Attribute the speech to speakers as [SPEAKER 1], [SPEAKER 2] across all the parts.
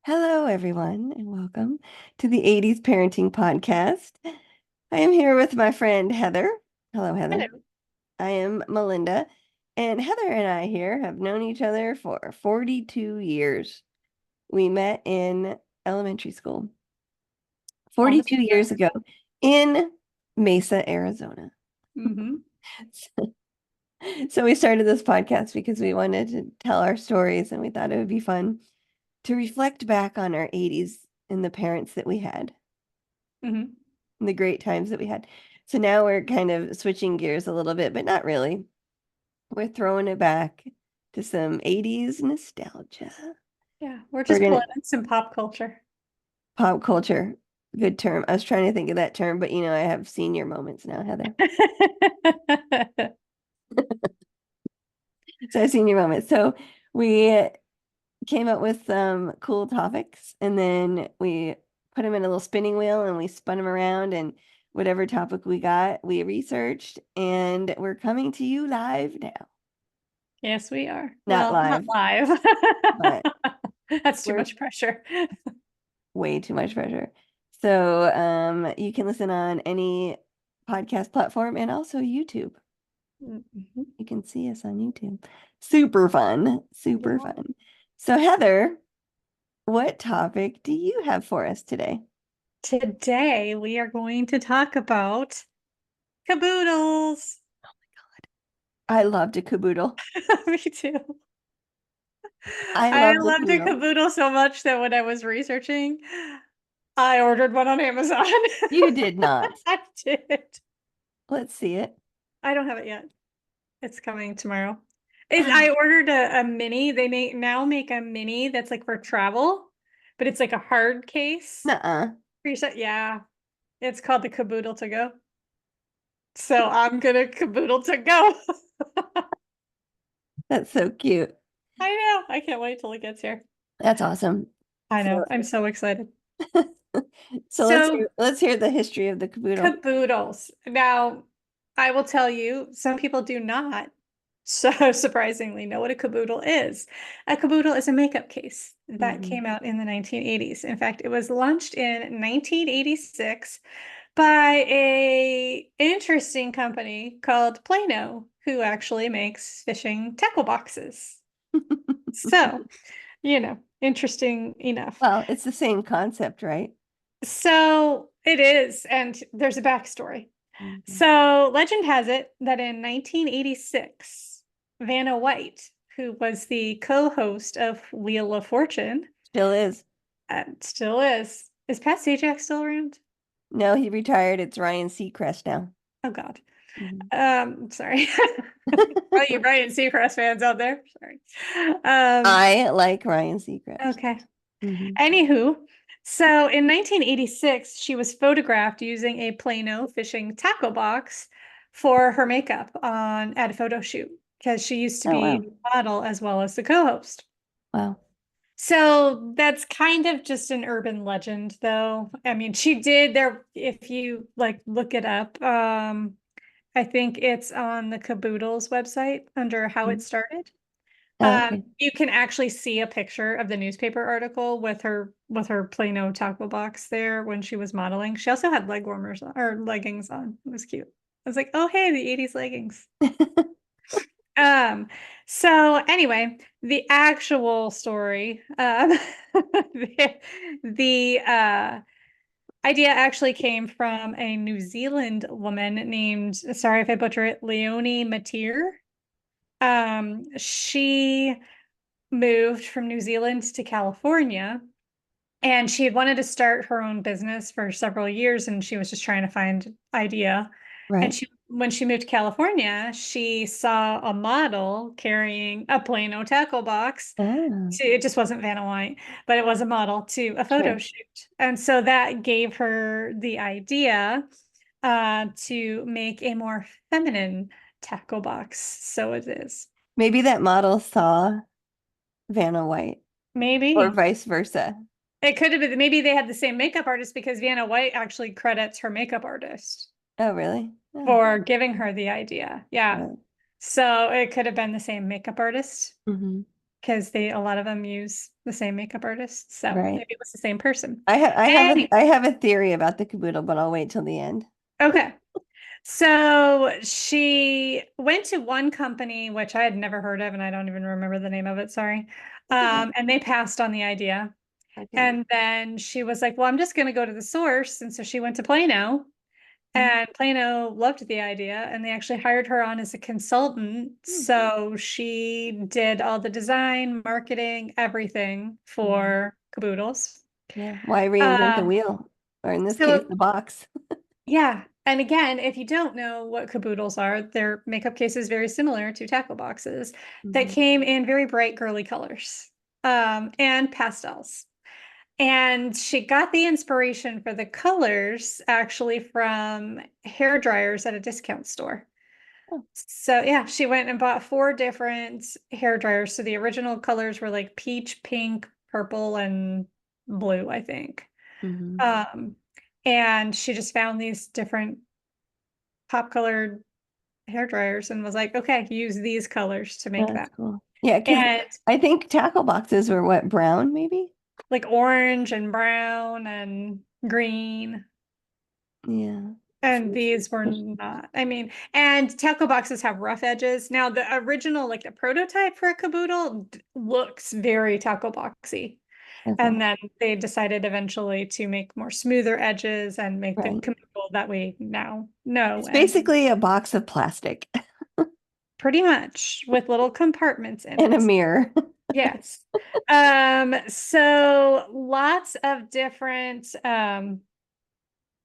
[SPEAKER 1] Hello, everyone, and welcome to the 80s Parenting Podcast. I am here with my friend Heather. Hello, Heather.
[SPEAKER 2] Hello.
[SPEAKER 1] I am Malinda, and Heather and I here have known each other for 42 years. We met in elementary school
[SPEAKER 2] Almost
[SPEAKER 1] 42 years
[SPEAKER 2] there.
[SPEAKER 1] ago in Mesa, Arizona.
[SPEAKER 2] Hmm.
[SPEAKER 1] So we started this podcast because we wanted to tell our stories and we thought it would be fun to reflect back on our 80s and the parents that we had.
[SPEAKER 2] Hmm.
[SPEAKER 1] And the great times that we had. So now we're kind of switching gears a little bit, but not really. We're throwing it back to some 80s nostalgia.
[SPEAKER 2] Yeah, we're
[SPEAKER 1] We're
[SPEAKER 2] just
[SPEAKER 1] gonna
[SPEAKER 2] pulling in some pop culture.
[SPEAKER 1] pop culture. Good term. I was trying to think of that term, but I have senior moments now, Heather. So I have senior moments. So we came up with some cool topics and then we put them in a little spinning wheel and we spun them around and whatever topic we got, we researched and we're coming to you live now.
[SPEAKER 2] Yes, we are.
[SPEAKER 1] Not
[SPEAKER 2] Well, not
[SPEAKER 1] live,
[SPEAKER 2] live.
[SPEAKER 1] but
[SPEAKER 2] That's too
[SPEAKER 1] we're
[SPEAKER 2] much pressure.
[SPEAKER 1] way too much pressure. So you can listen on any podcast platform and also YouTube.
[SPEAKER 2] Mhm.
[SPEAKER 1] You can see us on YouTube. Super fun, super
[SPEAKER 2] Yeah.
[SPEAKER 1] fun. So Heather, what topic do you have for us today?
[SPEAKER 2] Today we are going to talk about caboodles.
[SPEAKER 1] I loved a caboodle.
[SPEAKER 2] Me too.
[SPEAKER 1] I
[SPEAKER 2] I
[SPEAKER 1] loved a
[SPEAKER 2] loved a
[SPEAKER 1] caboodle.
[SPEAKER 2] caboodle so much that when I was researching, I ordered one on Amazon.
[SPEAKER 1] You did not.
[SPEAKER 2] I did.
[SPEAKER 1] Let's see it.
[SPEAKER 2] I don't have it yet. It's coming tomorrow. I ordered a mini. They now make a mini that's like for travel, but it's like a hard case.
[SPEAKER 1] Nuh-uh.
[SPEAKER 2] Preset. Yeah. It's called the Caboodle to go. So I'm gonna caboodle to go.
[SPEAKER 1] That's so cute.
[SPEAKER 2] I know. I can't wait till it gets here.
[SPEAKER 1] That's awesome.
[SPEAKER 2] I
[SPEAKER 1] So
[SPEAKER 2] know. I'm so excited.
[SPEAKER 1] so let's
[SPEAKER 2] So
[SPEAKER 1] hear the history of the caboodle.
[SPEAKER 2] caboodles. Now, I will tell you, some people do not so surprisingly know what a caboodle is. A caboodle is a makeup case that
[SPEAKER 1] Mhm.
[SPEAKER 2] came out in the 1980s. In fact, it was launched in 1986 by a interesting company called Plano, who actually makes fishing tackle boxes. So, interesting enough.
[SPEAKER 1] Well, it's the same concept, right?
[SPEAKER 2] So it is, and there's a backstory.
[SPEAKER 1] Mhm.
[SPEAKER 2] So legend has it that in 1986, Vanna White, who was the co-host of Wheel of Fortune,
[SPEAKER 1] Still is.
[SPEAKER 2] and still is Pat Sajak still around?
[SPEAKER 1] No, he retired. It's Ryan Seacrest now.
[SPEAKER 2] Oh God.
[SPEAKER 1] Mhm.
[SPEAKER 2] Sorry. All you Ryan Seacrest fans out there. Sorry. Um,
[SPEAKER 1] I like Ryan Seacrest.
[SPEAKER 2] okay.
[SPEAKER 1] Hmm.
[SPEAKER 2] Anywho, so in 1986, she was photographed using a Plano fishing tackle box for her makeup on at a photo shoot because she used to
[SPEAKER 1] Oh,
[SPEAKER 2] be
[SPEAKER 1] wow.
[SPEAKER 2] the model as well as the co-host.
[SPEAKER 1] Wow.
[SPEAKER 2] So that's kind of just an urban legend, though. I mean, she did there, if you like look it up, I think it's on the Caboodles website under how it
[SPEAKER 1] Mhm.
[SPEAKER 2] started.
[SPEAKER 1] Oh, okay.
[SPEAKER 2] You can actually see a picture of the newspaper article with her Plano taco box there when she was modeling. She also had leg warmers on, or leggings on. It was cute. I was like, oh hey, the 80s leggings. Um, so anyway, the actual story, the idea actually came from a New Zealand woman named, sorry if I butcher it, Leonie Mateer. She moved from New Zealand to California and she had wanted to start her own business for several years and she was just trying to find idea. And
[SPEAKER 1] Right.
[SPEAKER 2] when she moved to California, she saw a model carrying a Plano tackle box.
[SPEAKER 1] Oh,
[SPEAKER 2] It just wasn't Vanna White, but it was a model to a photo
[SPEAKER 1] sure.
[SPEAKER 2] shoot. And so that gave her the idea to make a more feminine tackle box. So it is.
[SPEAKER 1] Maybe that model saw Vanna White or
[SPEAKER 2] Maybe.
[SPEAKER 1] vice versa.
[SPEAKER 2] It could have been maybe they had the same makeup artist because Vanna White actually credits her makeup artist
[SPEAKER 1] Oh, really? Oh,
[SPEAKER 2] for giving her the idea. Yeah.
[SPEAKER 1] right.
[SPEAKER 2] So it could have been the same makeup artist.
[SPEAKER 1] Hmm.
[SPEAKER 2] because a lot of them use the same makeup artist. So
[SPEAKER 1] Right.
[SPEAKER 2] maybe it was the same person.
[SPEAKER 1] I have a theory about the caboodle, but I'll wait till the end.
[SPEAKER 2] Okay. So she went to one company, which I had never heard of, and I don't even remember the name of it, sorry.
[SPEAKER 1] That's okay.
[SPEAKER 2] And they passed on the idea.
[SPEAKER 1] Okay.
[SPEAKER 2] And then she was like, well, I'm just going to go to the source. And so she went to Plano,
[SPEAKER 1] Mhm.
[SPEAKER 2] and Plano loved the idea, and they actually hired her on as a consultant.
[SPEAKER 1] Hmm.
[SPEAKER 2] So she did all the design, marketing, everything
[SPEAKER 1] Mhm.
[SPEAKER 2] for Caboodles.
[SPEAKER 1] Yeah. Why reinvent the
[SPEAKER 2] Uh,
[SPEAKER 1] wheel? Or in this case,
[SPEAKER 2] so
[SPEAKER 1] the box.
[SPEAKER 2] yeah. And again, if you don't know what caboodles are, they're makeup cases very similar to tackle boxes that
[SPEAKER 1] Mhm.
[SPEAKER 2] came in very bright girly colors, and pastels. And she got the inspiration for the colors actually from hair dryers at a discount store.
[SPEAKER 1] Oh.
[SPEAKER 2] So yeah, she went and bought four different hair dryers. So the original colors were like peach, pink, purple, and blue, I think.
[SPEAKER 1] Mhm.
[SPEAKER 2] Um, and she just found these different pop colored hair dryers and was like, okay, use these colors to make
[SPEAKER 1] That's
[SPEAKER 2] that.
[SPEAKER 1] cool. Yeah, because
[SPEAKER 2] And
[SPEAKER 1] I think tackle boxes were what, brown maybe?
[SPEAKER 2] like orange and brown and green.
[SPEAKER 1] Yeah.
[SPEAKER 2] And
[SPEAKER 1] So
[SPEAKER 2] these were not. I mean, and tackle boxes have rough edges. Now, the original, like the prototype for a caboodle, looks very tackle boxy.
[SPEAKER 1] okay.
[SPEAKER 2] And then they decided eventually to make more smoother edges and make the
[SPEAKER 1] Right.
[SPEAKER 2] caboodle that we now know.
[SPEAKER 1] It's
[SPEAKER 2] And
[SPEAKER 1] basically a box of plastic
[SPEAKER 2] pretty much with little compartments in
[SPEAKER 1] and a
[SPEAKER 2] it.
[SPEAKER 1] mirror.
[SPEAKER 2] Yes. So lots of different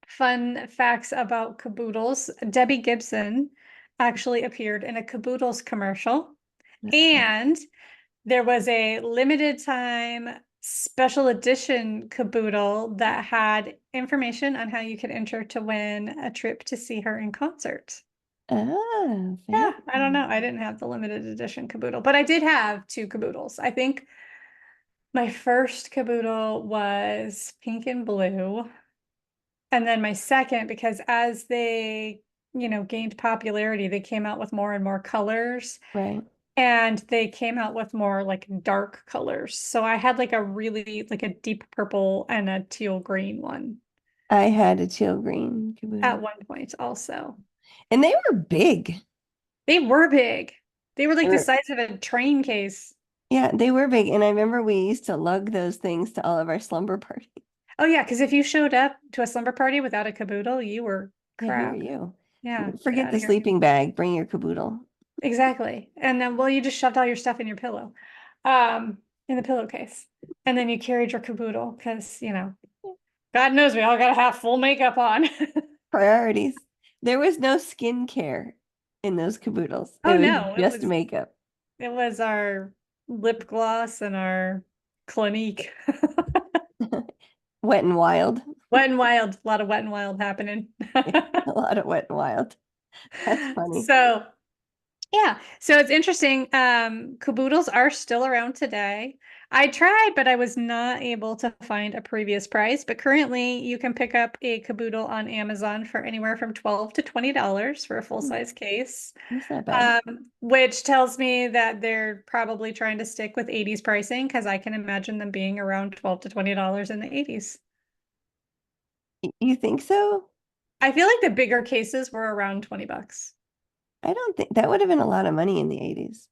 [SPEAKER 2] fun facts about caboodles. Debbie Gibson actually appeared in a caboodles commercial,
[SPEAKER 1] That's cool.
[SPEAKER 2] and there was a limited time special edition caboodle that had information on how you could enter to win a trip to see her in concert.
[SPEAKER 1] Ah,
[SPEAKER 2] Yeah, I don't
[SPEAKER 1] fancy.
[SPEAKER 2] know. I didn't have the limited edition caboodle, but I did have two caboodles. I think my first caboodle was pink and blue. And then my second, because as they, gained popularity, they came out with more and more colors,
[SPEAKER 1] Right.
[SPEAKER 2] and they came out with more like dark colors. So I had like a really like a deep purple and a teal green one
[SPEAKER 1] I had a teal green
[SPEAKER 2] at
[SPEAKER 1] caboodle.
[SPEAKER 2] one point also.
[SPEAKER 1] And they were big.
[SPEAKER 2] They were big. They were
[SPEAKER 1] They
[SPEAKER 2] like the
[SPEAKER 1] were,
[SPEAKER 2] size of a train case.
[SPEAKER 1] yeah, they were big. And I remember we used to lug those things to all of our slumber parties.
[SPEAKER 2] Oh yeah, because if you showed up to a slumber party without a caboodle, you were
[SPEAKER 1] Yeah, who are
[SPEAKER 2] crap.
[SPEAKER 1] you?
[SPEAKER 2] Yeah, get
[SPEAKER 1] Forget
[SPEAKER 2] out
[SPEAKER 1] the
[SPEAKER 2] of here.
[SPEAKER 1] sleeping bag, bring your caboodle.
[SPEAKER 2] Exactly. And then, well, you just shoved all your stuff in your pillow, um, in the pillowcase. And then you carried your caboodle because, God knows we all gotta have full makeup on.
[SPEAKER 1] Priorities. There was no skincare in those caboodles. It
[SPEAKER 2] Oh
[SPEAKER 1] was
[SPEAKER 2] no,
[SPEAKER 1] just makeup.
[SPEAKER 2] it was our lip gloss and our Clinique.
[SPEAKER 1] Wet and wild.
[SPEAKER 2] Wet and wild, a lot of wet and wild happening.
[SPEAKER 1] Yeah, a lot of wet and wild. That's funny.
[SPEAKER 2] So yeah, so it's interesting. Caboodles are still around today. I tried, but I was not able to find a previous price. But currently, you can pick up a caboodle on Amazon for anywhere from $12 to $20 for a
[SPEAKER 1] Hmm,
[SPEAKER 2] full-size case,
[SPEAKER 1] that's not bad.
[SPEAKER 2] which tells me that they're probably trying to stick with 80s pricing because I can imagine them being around $12 to $20 in the 80s.
[SPEAKER 1] You think so?
[SPEAKER 2] I feel like the bigger cases were around 20 bucks.
[SPEAKER 1] I don't think that would have been a lot of money in the 80s.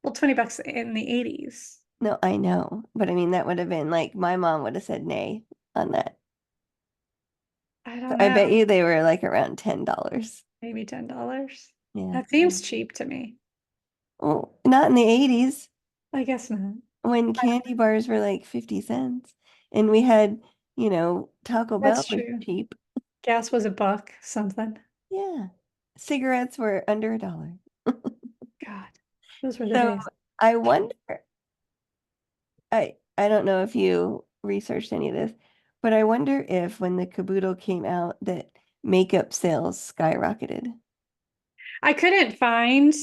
[SPEAKER 2] Well, 20 bucks in the 80s.
[SPEAKER 1] No, I know. But I mean, that would have been like my mom would have said nay on that.
[SPEAKER 2] I
[SPEAKER 1] So
[SPEAKER 2] don't
[SPEAKER 1] I bet
[SPEAKER 2] know.
[SPEAKER 1] you they were like around $10.
[SPEAKER 2] Maybe $10.
[SPEAKER 1] Yeah.
[SPEAKER 2] That seems cheap to me.
[SPEAKER 1] Well, not in the 80s
[SPEAKER 2] I guess not.
[SPEAKER 1] when candy bars were like 50 cents and we had, Taco Bell
[SPEAKER 2] That's
[SPEAKER 1] was
[SPEAKER 2] true.
[SPEAKER 1] cheap.
[SPEAKER 2] Gas was a buck something.
[SPEAKER 1] Yeah. Cigarettes were under $1.
[SPEAKER 2] God, those were the
[SPEAKER 1] So
[SPEAKER 2] days.
[SPEAKER 1] I wonder, I don't know if you researched any of this, but I wonder if when the caboodle came out that makeup sales skyrocketed.
[SPEAKER 2] I couldn't find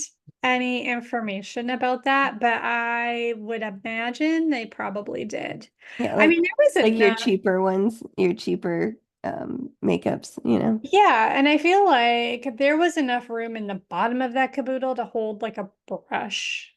[SPEAKER 2] any information about that, but I would imagine they probably did.
[SPEAKER 1] Yeah,
[SPEAKER 2] I mean, there was
[SPEAKER 1] like your
[SPEAKER 2] enough.
[SPEAKER 1] cheaper ones, your cheaper makeups.
[SPEAKER 2] Yeah, and I feel like there was enough room in the bottom of that caboodle to hold like a brush.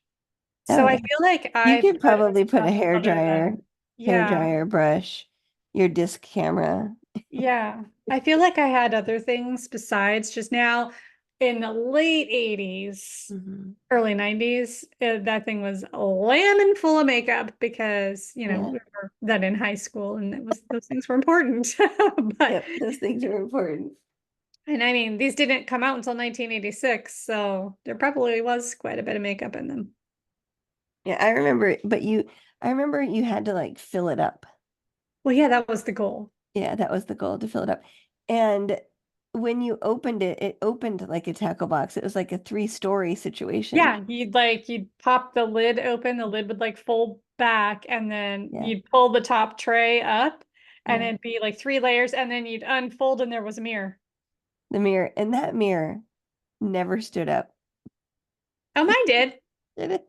[SPEAKER 1] Oh
[SPEAKER 2] So I
[SPEAKER 1] yeah.
[SPEAKER 2] feel like
[SPEAKER 1] You
[SPEAKER 2] I've
[SPEAKER 1] could
[SPEAKER 2] put
[SPEAKER 1] probably put a
[SPEAKER 2] stuff other than,
[SPEAKER 1] hair
[SPEAKER 2] yeah,
[SPEAKER 1] dryer brush, your disc camera.
[SPEAKER 2] yeah. I feel like I had other things besides just now in the late 80s,
[SPEAKER 1] Hmm.
[SPEAKER 2] early 90s. That thing was lamin full of makeup because,
[SPEAKER 1] Yeah.
[SPEAKER 2] we were then in high school and those things were important. But,
[SPEAKER 1] Yep. Those things are important.
[SPEAKER 2] and I mean, these didn't come out until 1986, so there probably was quite a bit of makeup in them.
[SPEAKER 1] Yeah, I remember you had to like fill it up.
[SPEAKER 2] Well, yeah, that was the goal.
[SPEAKER 1] Yeah, that was the goal to fill it up. And when you opened it, it opened like a tackle box. It was like a three-story situation.
[SPEAKER 2] Yeah, you'd pop the lid open, the lid would like fold back, and then
[SPEAKER 1] Yeah,
[SPEAKER 2] you'd pull the top tray up, and
[SPEAKER 1] yeah.
[SPEAKER 2] it'd be like three layers, and then you'd unfold, and there was a mirror.
[SPEAKER 1] The mirror, and that mirror never stood up.
[SPEAKER 2] Oh, mine did
[SPEAKER 1] Did it?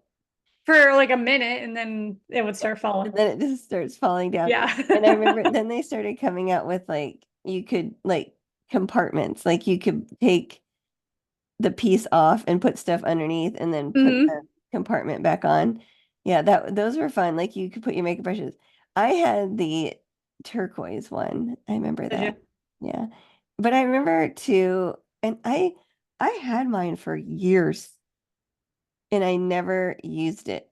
[SPEAKER 2] for like a minute, and then it would
[SPEAKER 1] Yeah.
[SPEAKER 2] start
[SPEAKER 1] And
[SPEAKER 2] falling.
[SPEAKER 1] then it just starts falling down. And I remember
[SPEAKER 2] Yeah.
[SPEAKER 1] then they started coming out with like you could like compartments, like you could take the piece off and put stuff underneath and then put the
[SPEAKER 2] Hmm.
[SPEAKER 1] compartment back on. Yeah, that those were fun. Like you could put your makeup brushes. I had the turquoise one. I remember
[SPEAKER 2] Did you?
[SPEAKER 1] that. Yeah. But I remember too, and I had mine for years and I never used it.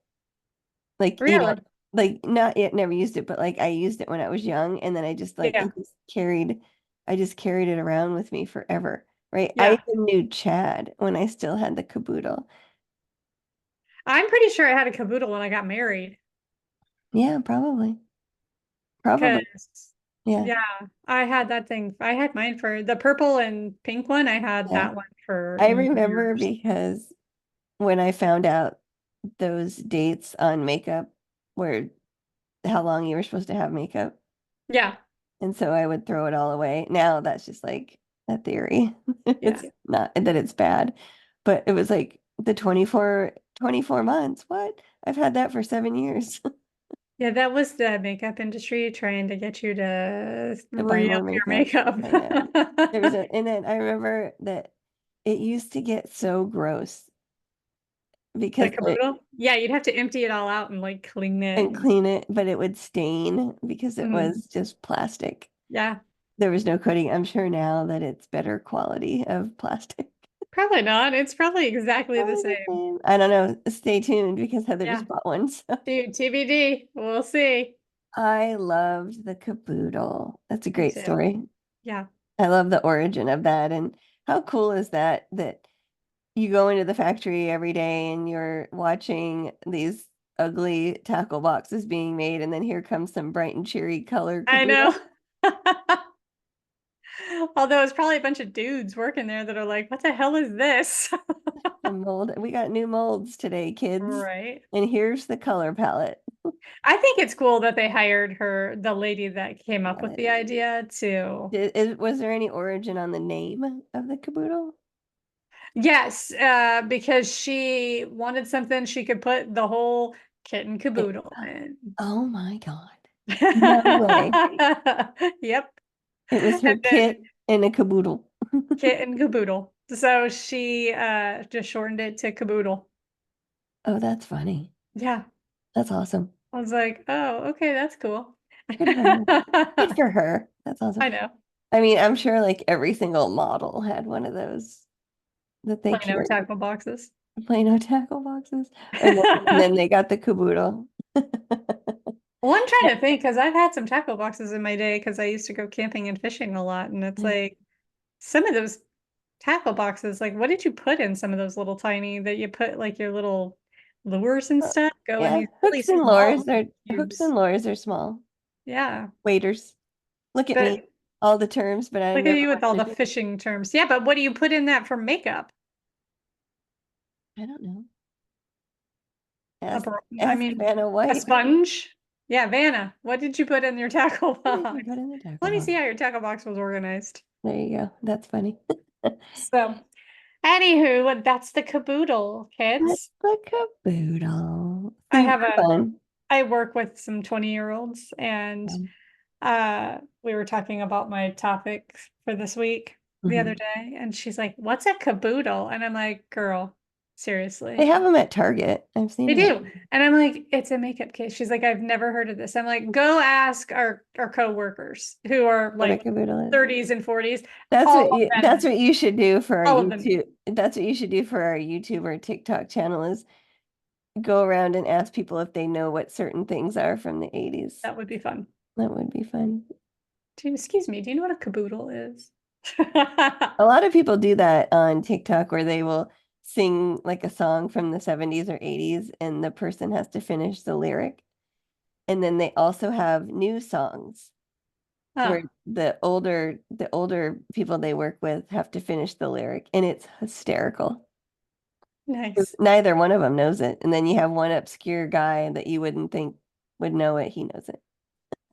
[SPEAKER 1] Like,
[SPEAKER 2] Really?
[SPEAKER 1] like not yet never used it, but like I used it when I was young and then I just like
[SPEAKER 2] Yeah.
[SPEAKER 1] it just I just carried it around with me forever. Right. I
[SPEAKER 2] Yeah.
[SPEAKER 1] even knew Chad when I still had the caboodle.
[SPEAKER 2] I'm pretty sure I had a caboodle when I got married.
[SPEAKER 1] Yeah, probably. Probably.
[SPEAKER 2] Because,
[SPEAKER 1] Yeah.
[SPEAKER 2] yeah, I had that thing. I had mine for the purple and pink one. I had
[SPEAKER 1] Yeah.
[SPEAKER 2] that one for
[SPEAKER 1] I remember
[SPEAKER 2] years.
[SPEAKER 1] because when I found out those dates on makeup where how long you were supposed to have makeup.
[SPEAKER 2] Yeah,
[SPEAKER 1] And so I would throw it all away. Now that's just like a theory.
[SPEAKER 2] yeah.
[SPEAKER 1] It's not that it's bad, but it was like the 24 months. What? I've had that for 7 years
[SPEAKER 2] Yeah, that was the makeup industry trying to get you to
[SPEAKER 1] to buy
[SPEAKER 2] re-up
[SPEAKER 1] more
[SPEAKER 2] your
[SPEAKER 1] makeup.
[SPEAKER 2] makeup.
[SPEAKER 1] I know. And then I remember that it used to get so gross
[SPEAKER 2] The
[SPEAKER 1] because
[SPEAKER 2] caboodle? Yeah, you'd have to empty it all out and like clean it.
[SPEAKER 1] and clean it, but it would stain because it
[SPEAKER 2] Mhm.
[SPEAKER 1] was just plastic.
[SPEAKER 2] Yeah,
[SPEAKER 1] There was no coating. I'm sure now that it's better quality of plastic.
[SPEAKER 2] probably not. It's probably exactly the
[SPEAKER 1] Probably the
[SPEAKER 2] same.
[SPEAKER 1] same. I don't know. Stay tuned because Heather
[SPEAKER 2] Yeah,
[SPEAKER 1] just bought one. So
[SPEAKER 2] dude, TBD. We'll see.
[SPEAKER 1] I loved the caboodle. That's a
[SPEAKER 2] Me
[SPEAKER 1] great
[SPEAKER 2] too.
[SPEAKER 1] story.
[SPEAKER 2] Yeah.
[SPEAKER 1] I love the origin of that. And how cool is that that you go into the factory every day and you're watching these ugly tackle boxes being made, and then here comes some bright and cheery color
[SPEAKER 2] I
[SPEAKER 1] caboodle.
[SPEAKER 2] know. Although it's probably a bunch of dudes working there that are like, what the hell is this?
[SPEAKER 1] The mold. We got new molds today, kids.
[SPEAKER 2] Right.
[SPEAKER 1] And here's the color palette.
[SPEAKER 2] I think it's cool that they hired her, the lady that came up
[SPEAKER 1] Yeah,
[SPEAKER 2] with
[SPEAKER 1] that
[SPEAKER 2] the
[SPEAKER 1] is.
[SPEAKER 2] idea to,
[SPEAKER 1] Was there any origin on the name of the caboodle?
[SPEAKER 2] yes, because she wanted something she could put the whole kit and
[SPEAKER 1] It,
[SPEAKER 2] caboodle in.
[SPEAKER 1] oh my God. No way.
[SPEAKER 2] Yep.
[SPEAKER 1] It was
[SPEAKER 2] And
[SPEAKER 1] her
[SPEAKER 2] then
[SPEAKER 1] kit and a caboodle.
[SPEAKER 2] kit and caboodle. So she just shortened it to caboodle.
[SPEAKER 1] Oh, that's funny.
[SPEAKER 2] Yeah.
[SPEAKER 1] That's awesome.
[SPEAKER 2] I was like, oh, okay, that's cool.
[SPEAKER 1] Good for her. Good for her. That's awesome.
[SPEAKER 2] I know.
[SPEAKER 1] I mean, I'm sure like every single model had one of those that they
[SPEAKER 2] Plano
[SPEAKER 1] carried,
[SPEAKER 2] tackle boxes.
[SPEAKER 1] Plano tackle boxes. And then they got the caboodle.
[SPEAKER 2] Well, I'm trying to think because I've had some tackle boxes in my day because I used to go camping and fishing a lot. And it's
[SPEAKER 1] Yeah.
[SPEAKER 2] like some of those tackle boxes, like what did you put in some of those little tiny that you put like your little lures and
[SPEAKER 1] Uh,
[SPEAKER 2] stuff go in
[SPEAKER 1] yeah.
[SPEAKER 2] these really small
[SPEAKER 1] Hooks and
[SPEAKER 2] cubes.
[SPEAKER 1] lures are small.
[SPEAKER 2] Yeah.
[SPEAKER 1] Waiters. Look at me.
[SPEAKER 2] But
[SPEAKER 1] All the terms, but I
[SPEAKER 2] look at
[SPEAKER 1] never
[SPEAKER 2] you with
[SPEAKER 1] went
[SPEAKER 2] all the
[SPEAKER 1] fishing.
[SPEAKER 2] fishing terms. Yeah, but what do you put in that for makeup?
[SPEAKER 1] I don't know.
[SPEAKER 2] A
[SPEAKER 1] Ask
[SPEAKER 2] br- I
[SPEAKER 1] ask
[SPEAKER 2] mean,
[SPEAKER 1] Vanna
[SPEAKER 2] a
[SPEAKER 1] White.
[SPEAKER 2] sponge? Yeah, Vanna, what did you put in your tackle
[SPEAKER 1] What did you
[SPEAKER 2] box?
[SPEAKER 1] put in the tackle
[SPEAKER 2] Let me
[SPEAKER 1] box?
[SPEAKER 2] see how your tackle box was organized.
[SPEAKER 1] There you go. That's funny.
[SPEAKER 2] So, anywho, that's the caboodle,
[SPEAKER 1] That's
[SPEAKER 2] kids.
[SPEAKER 1] the caboodle.
[SPEAKER 2] I
[SPEAKER 1] Super
[SPEAKER 2] have a
[SPEAKER 1] fun.
[SPEAKER 2] I work with some 20-year-olds and we were talking about my topic for this week the other
[SPEAKER 1] Mhm.
[SPEAKER 2] day and she's like, "What's a caboodle?" And I'm like, "Girl."
[SPEAKER 1] They
[SPEAKER 2] Seriously.
[SPEAKER 1] have them at Target. I've seen
[SPEAKER 2] They
[SPEAKER 1] them.
[SPEAKER 2] do. And I'm like, it's a makeup case. She's like, I've never heard of this. I'm like, go ask our co-workers who are
[SPEAKER 1] What a
[SPEAKER 2] like
[SPEAKER 1] caboodle is.
[SPEAKER 2] 30s and 40s. All of
[SPEAKER 1] That's
[SPEAKER 2] them,
[SPEAKER 1] what you should do for our
[SPEAKER 2] all of them.
[SPEAKER 1] YouTube. That's what you should do for our YouTube or TikTok channel is go around and ask people if they know what certain things are from the 80s.
[SPEAKER 2] That would be fun.
[SPEAKER 1] That would be fun.
[SPEAKER 2] Excuse me, do you know what a caboodle is?
[SPEAKER 1] A lot of people do that on TikTok where they will sing like a song from the 70s or 80s and the person has to finish the lyric. And then they also have new songs where
[SPEAKER 2] Oh,
[SPEAKER 1] the older people they work with have to finish the lyric and it's hysterical. 'Cause
[SPEAKER 2] nice.
[SPEAKER 1] neither one of them knows it. And then you have one obscure guy that you wouldn't think would know it. He knows it.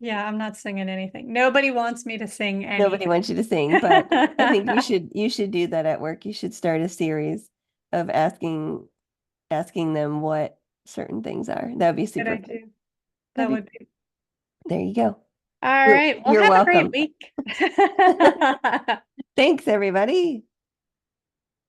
[SPEAKER 2] Yeah, I'm not singing anything. Nobody wants me to sing
[SPEAKER 1] Nobody
[SPEAKER 2] anything.
[SPEAKER 1] wants you to sing, but I think you should do that at work. You should start a series of asking them what certain things are. That would be
[SPEAKER 2] Good
[SPEAKER 1] super fun.
[SPEAKER 2] idea. That
[SPEAKER 1] That'd be
[SPEAKER 2] would be.
[SPEAKER 1] there you go.
[SPEAKER 2] All
[SPEAKER 1] You're
[SPEAKER 2] right. Well,
[SPEAKER 1] you're
[SPEAKER 2] have a great
[SPEAKER 1] welcome.
[SPEAKER 2] week.
[SPEAKER 1] Thanks, everybody.